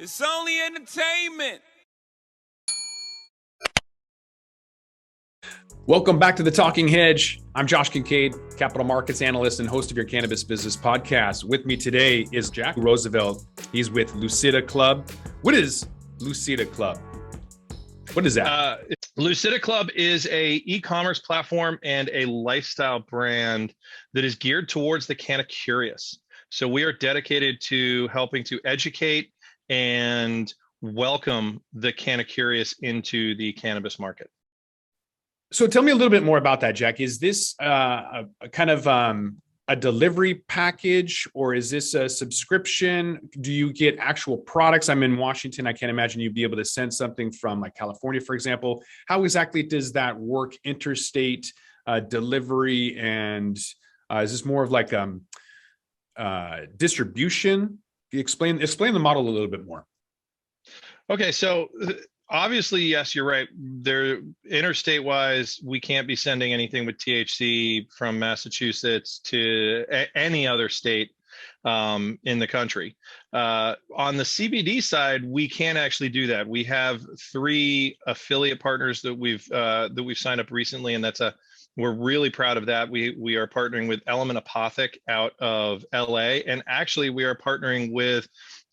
It's only entertainment. Welcome back to the Talking Hedge. I'm Josh Kincaid, capital markets analyst and host of your cannabis business podcast. With me today is Jack Roosevelt. He's with LucidaClub. What is LucidaClub? What is that? LucidaClub is a e-commerce platform and a lifestyle brand that is geared towards the CannaCurious. So we are dedicated to helping to educate and welcome the CannaCurious into the cannabis market. So tell me a little bit more about that, Jack. Is this a kind of a delivery package, or is this a subscription? Do you get actual products? I'm in Washington. I can't imagine you'd be able to send something from like California, for example. How exactly does that work? Interstate delivery, and is this more of like distribution? Explain the model a little bit more. Okay, so obviously, yes, you're right. There, interstate wise, we can't be sending anything with THC from Massachusetts to any other state in the country. On the CBD side, we can actually do that. We have 3 affiliate partners that we've signed up recently, and we're really proud of that. We are partnering with Element Apothic out of LA, and actually we are partnering with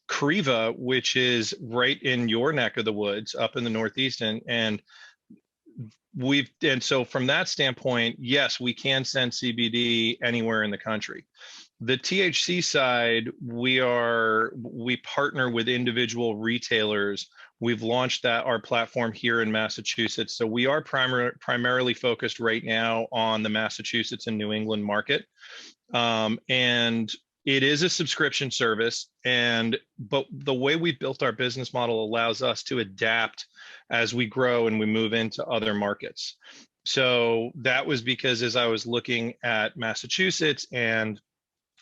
Kriva, which is right in your neck of the woods up in the Northeast. And so from that standpoint, yes, we can send CBD anywhere in the country. The THC side, we partner with individual retailers. We've launched our platform here in Massachusetts. So we are primarily focused right now on the Massachusetts and New England market. And it is a subscription service, but the way we've built our business model allows us to adapt as we grow and we move into other markets. So that was because as I was looking at Massachusetts and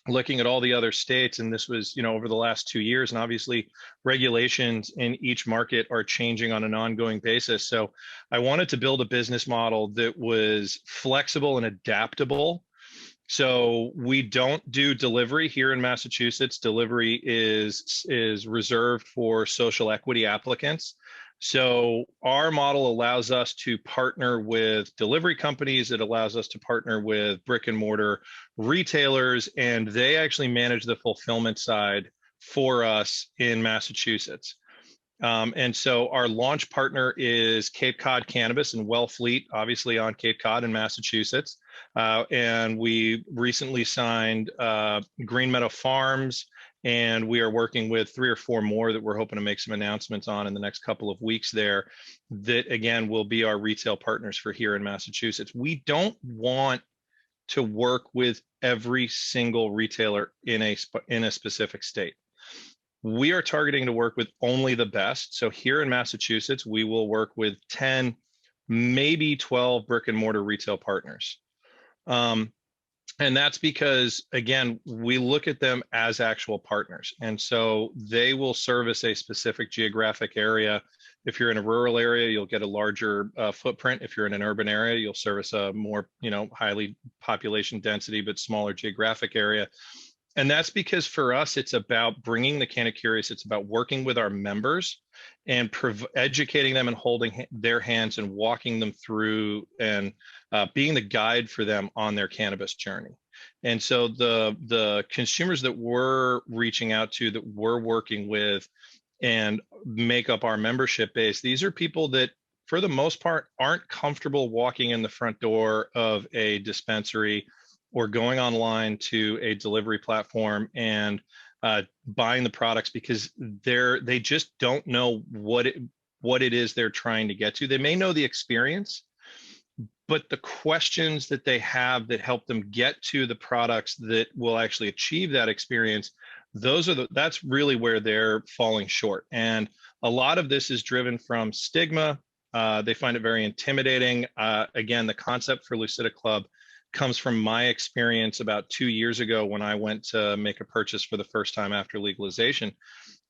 looking at all the other states, and this was, over the last 2 years, and obviously regulations in each market are changing on an ongoing basis. So I wanted to build a business model that was flexible and adaptable. So we don't do delivery here in Massachusetts. Delivery is reserved for social equity applicants. So our model allows us to partner with delivery companies. It allows us to partner with brick and mortar retailers, and they actually manage the fulfillment side for us in Massachusetts. And so our launch partner is Cape Cod Cannabis and Wellfleet, obviously on Cape Cod in Massachusetts. And we recently signed Green Meadow Farms, and we are working with 3 or 4 more that we're hoping to make some announcements on in the next couple of weeks there, that again will be our retail partners for here in Massachusetts. We don't want to work with every single retailer in a specific state. We are targeting to work with only the best. So here in Massachusetts, we will work with 10, maybe 12 brick and mortar retail partners. And that's because, again, we look at them as actual partners. And so they will service a specific geographic area. If you're in a rural area, you'll get a larger footprint. If you're in an urban area, you'll service a more, highly population density, but smaller geographic area. And that's because for us, it's about bringing the CannaCurious. It's about working with our members and educating them and holding their hands and walking them through and being the guide for them on their cannabis journey. And so the consumers that we're reaching out to, that we're working with and make up our membership base, these are people that for the most part aren't comfortable walking in the front door of a dispensary or going online to a delivery platform and buying the products, because they just don't know what it is they're trying to get to. They may know the experience, but the questions that they have that help them get to the products that will actually achieve that experience, that's really where they're falling short. And a lot of this is driven from stigma. They find it very intimidating. Again, the concept for LucidaClub comes from my experience about 2 years ago when I went to make a purchase for the first time after legalization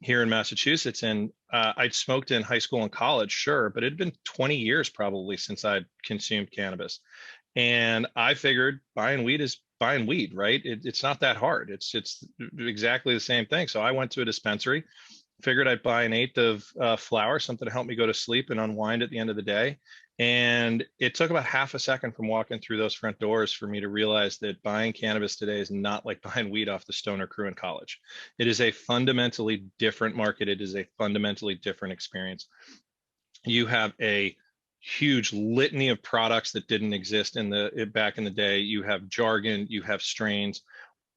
here in Massachusetts. And I'd smoked in high school and college, sure, but it had been 20 years probably since I'd consumed cannabis. And I figured buying weed is buying weed, right? It's not that hard. It's exactly the same thing. So I went to a dispensary. Figured I'd buy an eighth of flower, something to help me go to sleep and unwind at the end of the day. And it took about half a second from walking through those front doors for me to realize that buying cannabis today is not like buying weed off the stoner crew in college. It is a fundamentally different market. It is a fundamentally different experience. You have a huge litany of products that didn't exist back in the day. You have jargon, you have strains.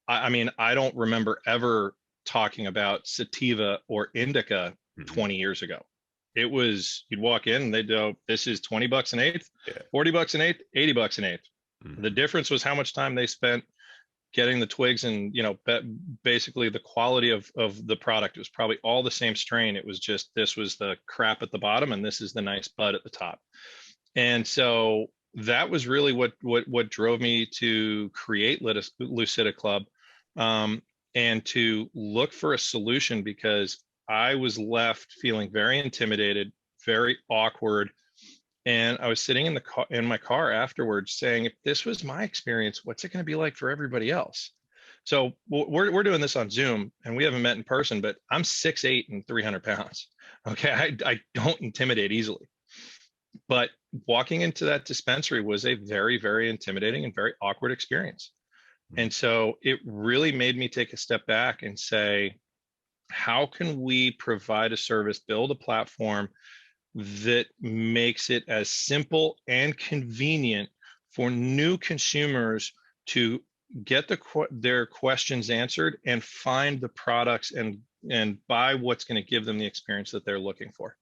I mean, I don't remember ever talking about sativa or indica 20 years ago. It was, you'd walk in and they'd go, this is 20 bucks an eighth, 40 bucks an eighth, 80 bucks an eighth. The difference was how much time they spent getting the twigs and, you know, basically the quality of the product. It was probably all the same strain. It was just, this was the crap at the bottom and this is the nice bud at the top. And so that was really what drove me to create LucidaClub, and to look for a solution, because I was left feeling very intimidated, very awkward. And I was sitting in my car afterwards saying, if this was my experience, what's it going to be like for everybody else? So we're doing this on Zoom and we haven't met in person, but I'm 6'8" and 300 pounds. Okay. I don't intimidate easily, but walking into that dispensary was a very, very intimidating and very awkward experience. And so it really made me take a step back and say, how can we provide a service, build a platform that makes it as simple and convenient for new consumers to get their questions answered and find the products and buy what's going to give them the experience that they're looking for.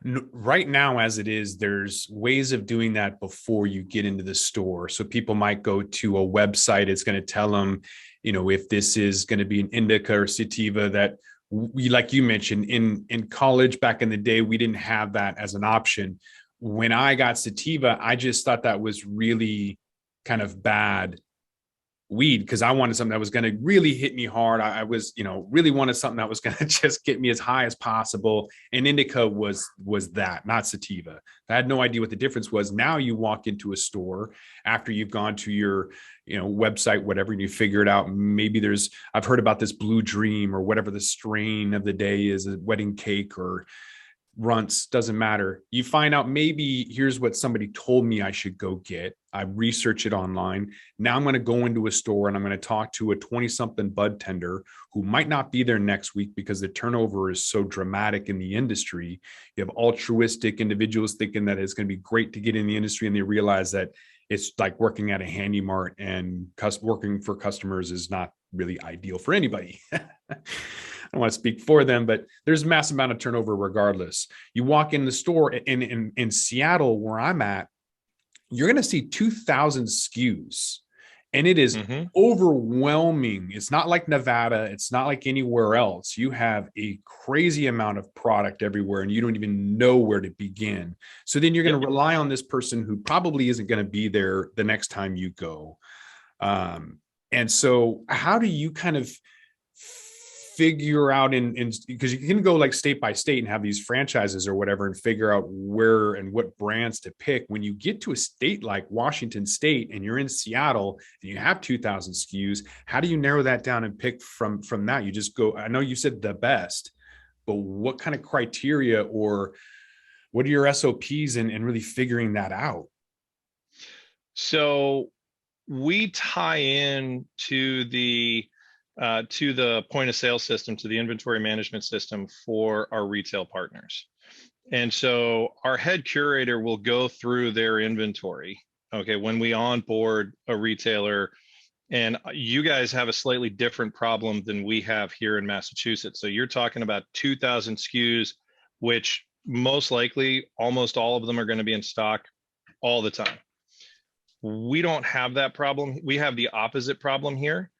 Right now, as it is, there's ways of doing that before you get into the store. So people might go to a website. It's going to tell them, you know, if this is going to be an indica or sativa. That we, like you mentioned, in college back in the day, we didn't have that as an option. When I got sativa, I just thought that was really kind of bad weed, because I wanted something that was going to really hit me hard. I was, you know, really wanted something that was going to just get me as high as possible. And indica was that, not sativa. I had no idea what the difference was. Now you walk into a store after you've gone to your, you know, website, whatever, and you figure it out. Maybe I've heard about this Blue Dream or whatever the strain of the day is, a wedding cake or runts, doesn't matter. You find out, maybe here's what somebody told me I should go get. I research it online. Now I'm going to go into a store and I'm going to talk to a 20-something bud tender who might not be there next week because the turnover is so dramatic in the industry. You have altruistic individuals thinking that it's going to be great to get in the industry, and they realize that it's like working at a handy mart, and working for customers is not really ideal for anybody. I don't want to speak for them, but there's a massive amount of turnover regardless. You walk in the store in Seattle, where I'm at, you're going to see 2,000 SKUs, and it is overwhelming. It's not like Nevada. It's not like anywhere else. You have a crazy amount of product everywhere, and you don't even know where to begin. So then you're going to rely on this person who probably isn't going to be there the next time you go. And so how do you kind of figure out because you can go like state by state and have these franchises or whatever and figure out where and what brands to pick. When you get to a state like Washington State and you're in Seattle and you have 2,000 SKUs, how do you narrow that down and pick from that? You just go, I know you said the best, but what kind of criteria or what are your SOPs in really figuring that out? So we tie in to the point of sale system, to the inventory management system for our retail partners. And so our head curator will go through their inventory. Okay. When we onboard a retailer, and you guys have a slightly different problem than we have here in Massachusetts. So you're talking about 2,000 SKUs, which most likely almost all of them are going to be in stock all the time. We don't have that problem. We have the opposite problem here.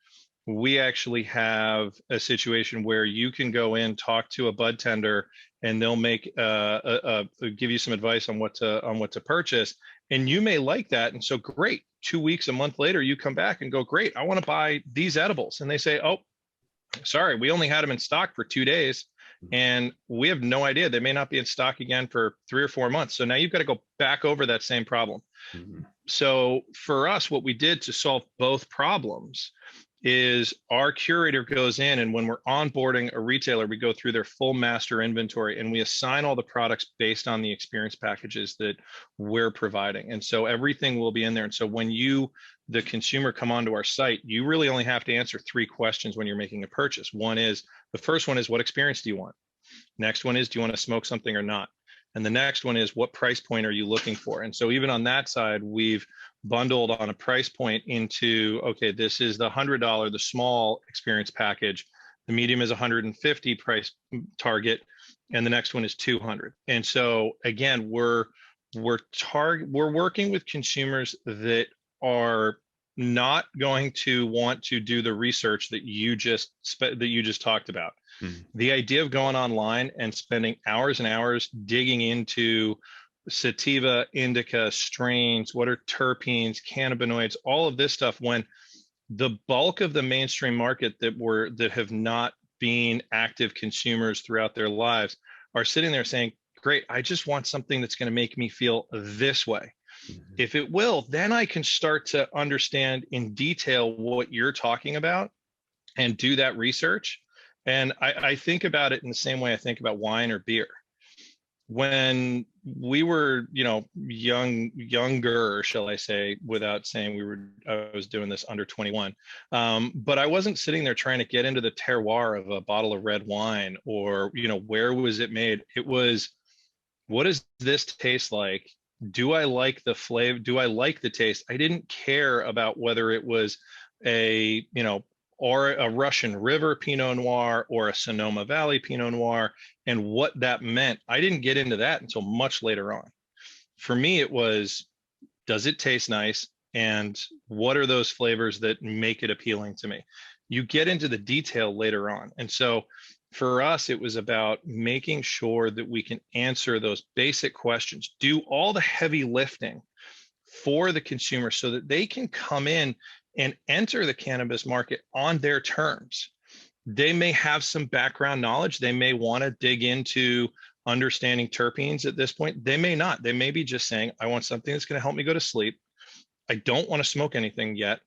We actually have a situation where you can go in, talk to a bud tender, and they'll make give you some advice on what to purchase, and you may like that. And so great, 2 weeks, a month later, you come back and go, great, I want to buy these edibles, and they say, oh, sorry, we only had them in stock for 2 days, and we have no idea, they may not be in stock again for 3 or 4 months. So now you've got to go back over that same problem. So for us, what we did to solve both problems is our curator goes in, and when we're onboarding a retailer, we go through their full master inventory and we assign all the products based on the experience packages that we're providing. And so everything will be in there. And so when you, the consumer, come onto our site, you really only have to answer 3 questions when you're making a purchase. The first one is, what experience do you want? Next one is, do you want to smoke something or not? And the next one is, what price point are you looking for? And so even on that side, we've bundled on a price point into, okay, this is the $100, the small experience package. The medium is 150 price target, and the next one is 200. And so again, we're working with consumers that are not going to want to do the research that you just talked about. Mm-hmm. The idea of going online and spending hours and hours digging into sativa, indica, strains, what are terpenes, cannabinoids, all of this stuff, when the bulk of the mainstream market that have not been active consumers throughout their lives are sitting there saying, great, I just want something that's going to make me feel this way. Mm-hmm. If it will, then I can start to understand in detail what you're talking about and do that research. And I think about it in the same way I think about wine or beer. When we were, younger, shall I say, without saying I was doing this under 21, but I wasn't sitting there trying to get into the terroir of a bottle of red wine or, where was it made? It was, what does this taste like? Do I like the flavor? Do I like the taste? I didn't care about whether it was or a Russian River Pinot Noir or a Sonoma Valley Pinot Noir, and what that meant. I didn't get into that until much later on. For me, it was, does it taste nice? And what are those flavors that make it appealing to me? You get into the detail later on. And so for us, it was about making sure that we can answer those basic questions, do all the heavy lifting for the consumer so that they can come in and enter the cannabis market on their terms. They may have some background knowledge. They may want to dig into understanding terpenes at this point. They may not. They may be just saying, I want something that's going to help me go to sleep. I don't want to smoke anything yet.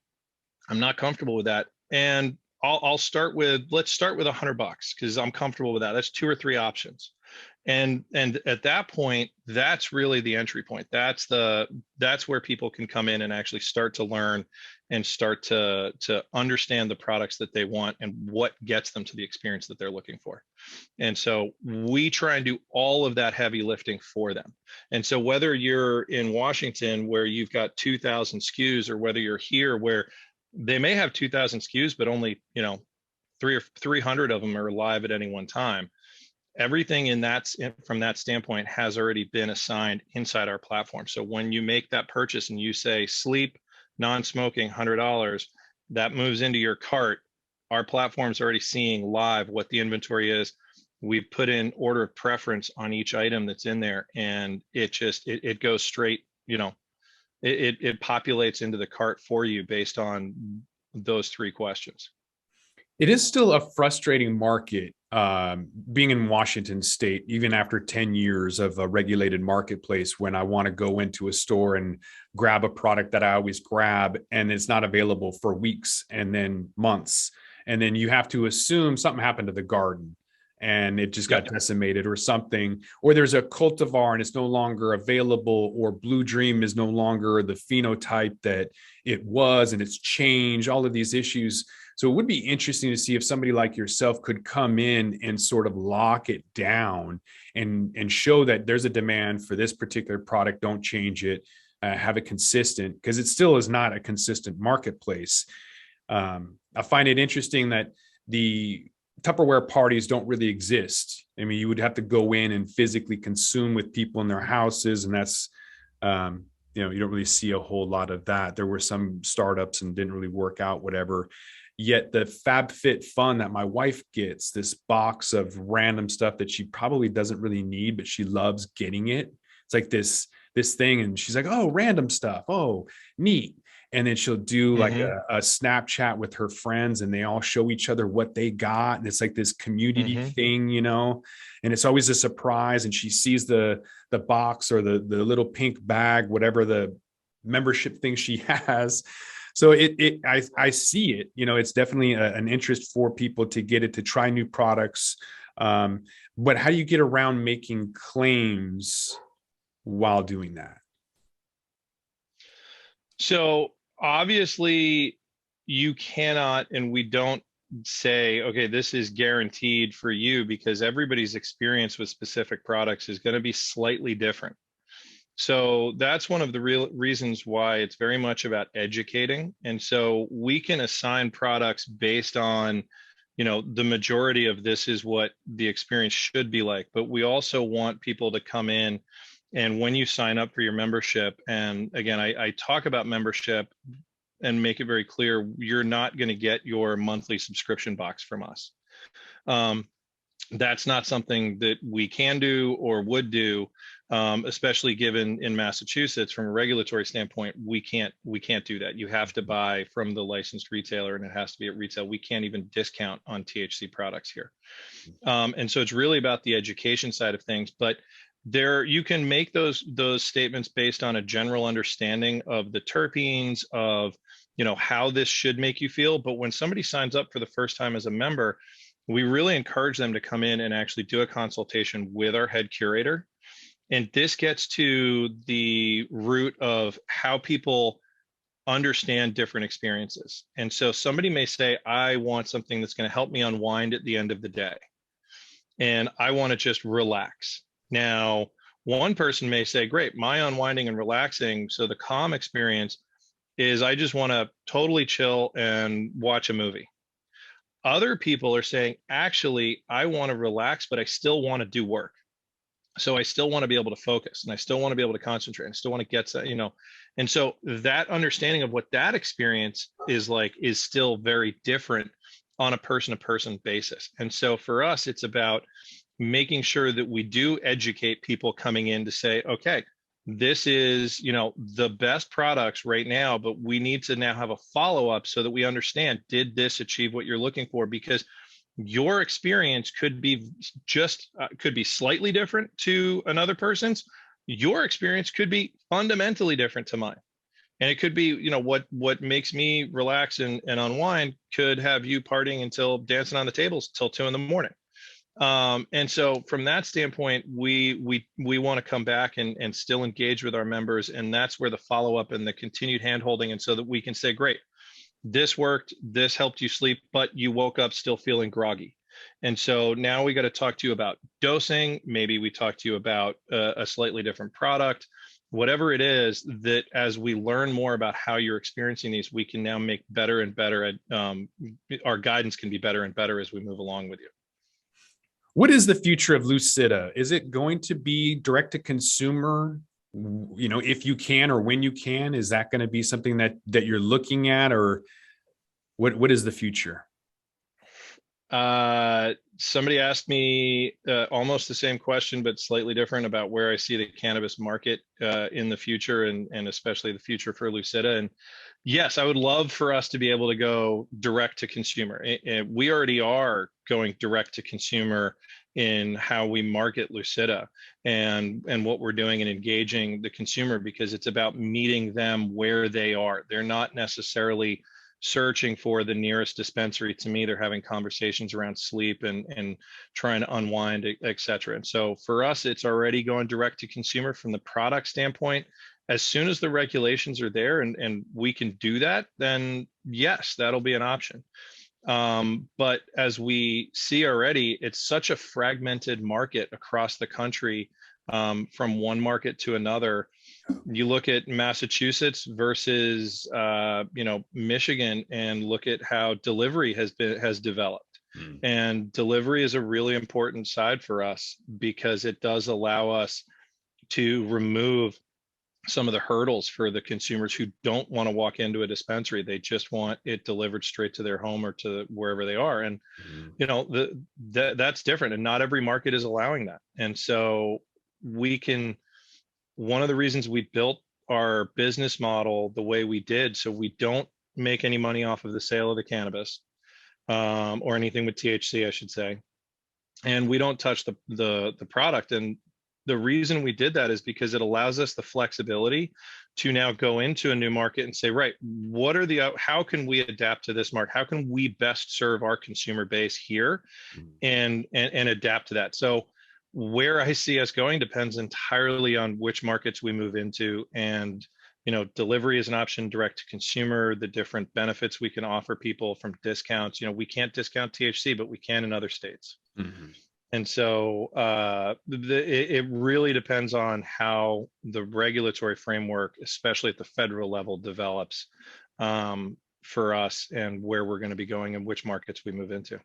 I'm not comfortable with that. And let's start with $100 because I'm comfortable with that. That's 2 or 3 options. And at that point, that's really the entry point. That's where people can come in and actually start to learn and start to understand the products that they want and what gets them to the experience that they're looking for. And so we try and do all of that heavy lifting for them. And so whether you're in Washington where you've got 2,000 SKUs, or whether you're here where they may have 2,000 SKUs, but only 300 of them are live at any one time, everything from that standpoint has already been assigned inside our platform. So when you make that purchase and you say sleep, non-smoking, $100, that moves into your cart. Our platform's already seeing live what the inventory is. We've put in order of preference on each item that's in there, and it goes straight, it populates into the cart for you based on those 3 questions. It is still a frustrating market, being in Washington State, even after 10 years of a regulated marketplace, when I want to go into a store and grab a product that I always grab and it's not available for weeks and then months. And then you have to assume something happened to the garden and it just got decimated or something, or there's a cultivar and it's no longer available, or Blue Dream is no longer the phenotype that it was and it's changed, all of these issues. So it would be interesting to see if somebody like yourself could come in and sort of lock it down and show that there's a demand for this particular product. Don't change it, have it consistent, because it still is not a consistent marketplace. I find it interesting that the Tupperware parties don't really exist. I mean, you would have to go in and physically consume with people in their houses. And that's, you don't really see a whole lot of that. There were some startups and didn't really work out, whatever. Yet the FabFitFun that my wife gets, this box of random stuff that she probably doesn't really need, but she loves getting it. It's like this thing. And she's like, oh, random stuff. Oh, neat. And then she'll do like a Snapchat with her friends and they all show each other what they got. And it's like this community thing, and it's always a surprise. And she sees the box or the little pink bag, whatever the membership thing she has. So I see it, it's definitely an interest for people to get it, to try new products. But how do you get around making claims while doing that? So obviously you cannot, and we don't say, okay, this is guaranteed for you, because everybody's experience with specific products is going to be slightly different. So that's one of the real reasons why it's very much about educating. And so we can assign products based on, the majority of this is what the experience should be like. But we also want people to come in, and when you sign up for your membership, and again, I talk about membership and make it very clear, you're not going to get your monthly subscription box from us. That's not something that we can do or would do, especially given in Massachusetts, from a regulatory standpoint, we can't do that. You have to buy from the licensed retailer, and it has to be at retail. We can't even discount on THC products here. And so it's really about the education side of things. But there, you can make those statements based on a general understanding of the terpenes, of how this should make you feel. But when somebody signs up for the first time as a member, we really encourage them to come in and actually do a consultation with our head curator. And this gets to the root of how people understand different experiences. And so somebody may say, I want something that's going to help me unwind at the end of the day, and I want to just relax. Now, one person may say, great, my unwinding and relaxing, so the calm experience is I just want to totally chill and watch a movie. Other people are saying, actually, I want to relax, but I still want to do work. So I still want to be able to focus, and I still want to be able to concentrate. I still want to get, and so that understanding of what that experience is like is still very different on a person-to-person basis. And so for us, it's about making sure that we do educate people coming in to say, okay, this is, the best products right now, but we need to now have a follow-up so that we understand, did this achieve what you're looking for? Because your experience could be could be slightly different to another person's. Your experience could be fundamentally different to mine. And it could be, what makes me relax and unwind could have you partying until dancing on the tables till 2 a.m. And so from that standpoint, we want to come back and still engage with our members. And that's where the follow-up and the continued handholding, and so that we can say, great, this worked, this helped you sleep, but you woke up still feeling groggy. And so now we got to talk to you about dosing. Maybe we talk to you about a slightly different product, whatever it is, that as we learn more about how you're experiencing these, we can now make better and better at, our guidance can be better and better as we move along with you. What is the future of Lucida? Is it going to be direct to consumer? If you can, or when you can, is that going to be something that you're looking at, or what is the future? Somebody asked me almost the same question, but slightly different, about where I see the cannabis market in the future, and especially the future for Lucida. And yes, I would love for us to be able to go direct to consumer. We already are going direct to consumer in how we market Lucida and what we're doing and engaging the consumer, because it's about meeting them where they are. They're not necessarily searching for the nearest dispensary to me. They're having conversations around sleep and trying to unwind, et cetera. And so for us, it's already going direct to consumer from the product standpoint. As soon as the regulations are there and we can do that, then yes, that'll be an option. But as we see already, it's such a fragmented market across the country, from one market to another. You look at Massachusetts versus Michigan, and look at how delivery has developed. And delivery is a really important side for us, because it does allow us to remove some of the hurdles for the consumers who don't want to walk into a dispensary. They just want it delivered straight to their home or to wherever they are. And that's different, and not every market is allowing that. And so one of the reasons we built our business model the way we did, so we don't make any money off of the sale of the cannabis, or anything with THC, I should say, and we don't touch the product. And the reason we did that is because it allows us the flexibility to now go into a new market and say, right, what are the, how can we adapt to this market? How can we best serve our consumer base here and adapt to that? So where I see us going depends entirely on which markets we move into. And, you know, delivery is an option, direct to consumer, the different benefits we can offer people from discounts. You know, we can't discount THC, but we can in other states. Mm-hmm. And so it really depends on how the regulatory framework, especially at the federal level, develops for us and where we're going to be going and which markets we move into.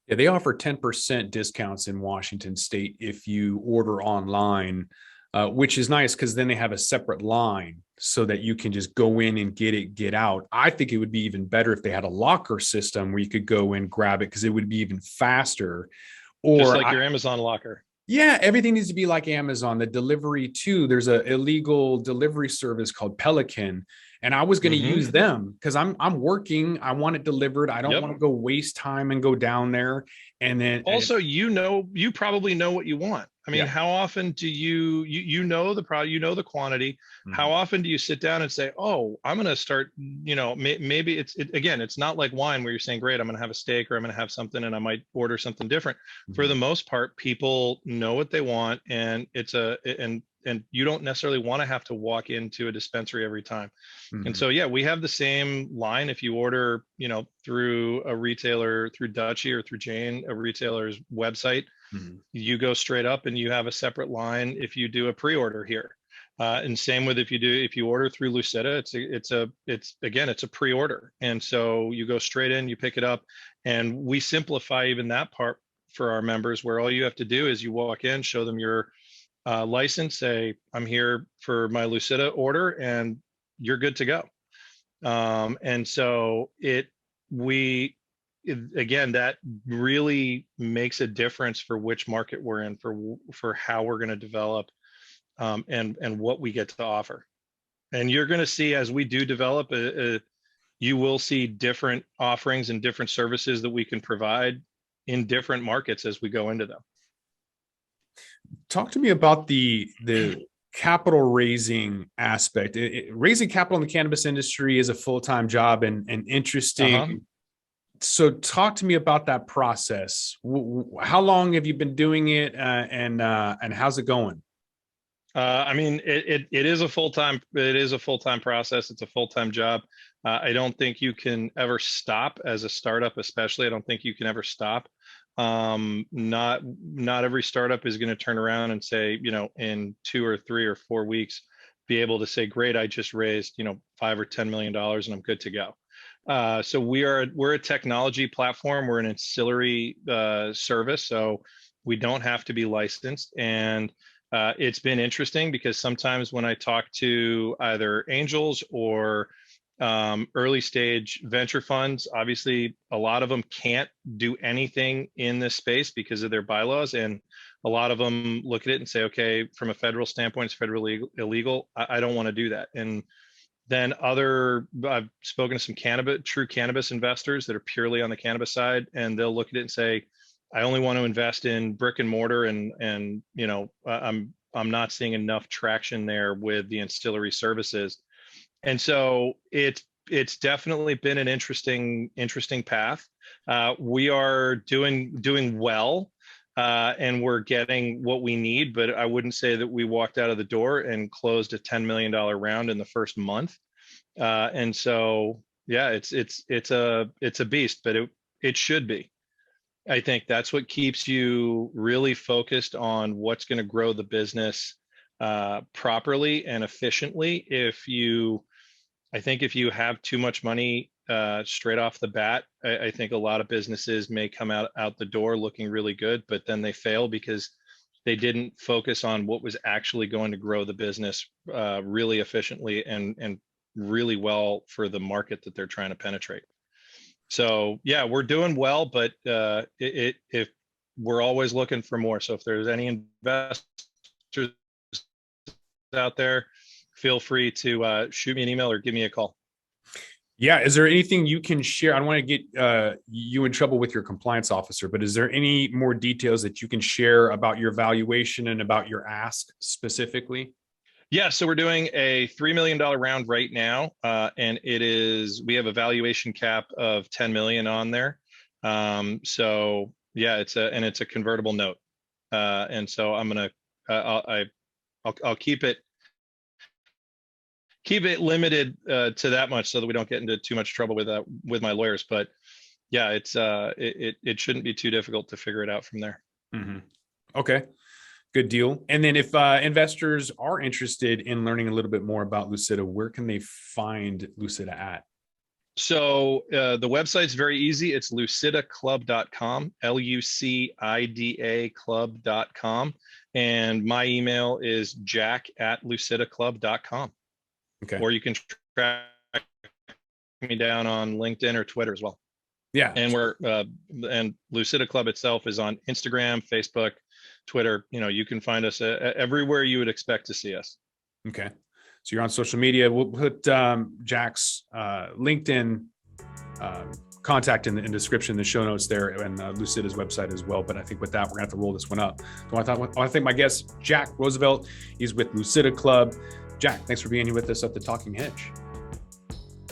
Yeah, they offer 10% discounts in Washington State if you order online, which is nice because then they have a separate line so that you can just go in and get it, get out. I think it would be even better if they had a locker system where you could go and grab it because it would be even faster. Or just like your Amazon locker. Yeah, everything needs to be like Amazon. The delivery too. There's an illegal delivery service called Pelican, and I was going to use them because I'm working. I want it delivered. I don't want to go waste time and go down there. And then also, you probably know what you want. I mean, how often do you know the product, you know the quantity? How often do you sit down and say, oh, I'm going to start, you know, maybe again, it's not like wine where you're saying, great, I'm going to have a steak or I'm going to have something and I might order something different. For the most part, people know what they want, and and you don't necessarily want to have to walk into a dispensary every time. And so, yeah, we have the same line. If you order, you know, through a retailer, through Dutchie or through Jane, a retailer's website, you go straight up and you have a separate line if you do a pre-order here. And same with if you order through Lucida, it's a pre-order. And so you go straight in, you pick it up, and we simplify even that part for our members, where all you have to do is you walk in, show them your license, say, I'm here for my Lucida order, and you're good to go. And so again, that really makes a difference for which market we're in, for how we're going to develop and what we get to offer. And you're going to see, as we do develop, you will see different offerings and different services that we can provide in different markets as we go into them. Talk to me about the capital raising aspect. Raising capital in the cannabis industry is a full-time job and interesting. So talk to me about that process. How long have you been doing it, and how's it going? I mean, it is a full-time process. It's a full-time job. I don't think you can ever stop as a startup, especially. I don't think you can ever stop. Not every startup is going to turn around and say, you know, in 2 or 3 or 4 weeks, be able to say, great, I just raised, you know, $5 or $10 million and I'm good to go. So we're a technology platform. We're an ancillary service, so we don't have to be licensed. And it's been interesting because sometimes when I talk to either angels or early stage venture funds, obviously a lot of them can't do anything in this space because of their bylaws, and a lot of them look at it and say, okay, from a federal standpoint, it's federally illegal. I don't want to do that. And then I've spoken to some true cannabis investors that are purely on the cannabis side, and they'll look at it and say, I only want to invest in brick and mortar, and you know, I'm not seeing enough traction there with the ancillary services. And so it's definitely been an interesting path. We are doing well, and we're getting what we need, but I wouldn't say that we walked out of the door and closed a $10 million round in the first month. And so, yeah, it's a beast, but it should be. I think that's what keeps you really focused on what's going to grow the business properly and efficiently. I think if you have too much money straight off the bat, I think a lot of businesses may come out the door looking really good, but then they fail because they didn't focus on what was actually going to grow the business really efficiently and really well for the market that they're trying to penetrate. So yeah, we're doing well, but if we're always looking for more. So if there's any investors out there, feel free to shoot me an email or give me a call. Yeah. Is there anything you can share? I don't want to get you in trouble with your compliance officer, but is there any more details that you can share about your valuation and about your ask specifically? Yeah, so we're doing a $3 million round right now, and we have a valuation cap of 10 million on there. So yeah, it's a convertible note, and so I'm gonna I'll keep it limited to that much so that we don't get into too much trouble with my lawyers. But yeah, it shouldn't be too difficult to figure it out from there. Mm-hmm. Okay. Good deal. And then if investors are interested in learning a little bit more about Lucida, where can they find Lucida at? So the website's very easy. It's LucidaClub.com, LUCIDA club.com. And my email is jack@LucidaClub.com. Okay. Or you can track me down on LinkedIn or Twitter as well. Yeah. And and Lucida Club itself is on Instagram, Facebook, Twitter. You can find us everywhere you would expect to see us. Okay. So you're on social media. We'll put Jack's LinkedIn contact in the description, the show notes there, and Lucida's website as well. But I think with that, we're gonna have to roll this one up. So I want to thank my guest, Jack Roosevelt. He's with Lucida Club. Jack, thanks for being here with us at the Talking Hedge.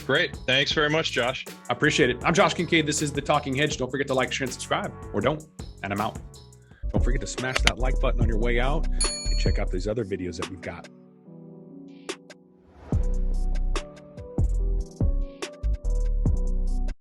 Great. Thanks very much, Josh. I appreciate it. I'm Josh Kincaid. This is the Talking Hedge. Don't forget to like, share, and subscribe, or don't. And I'm out. Don't forget to smash that like button on your way out and check out these other videos that we've got.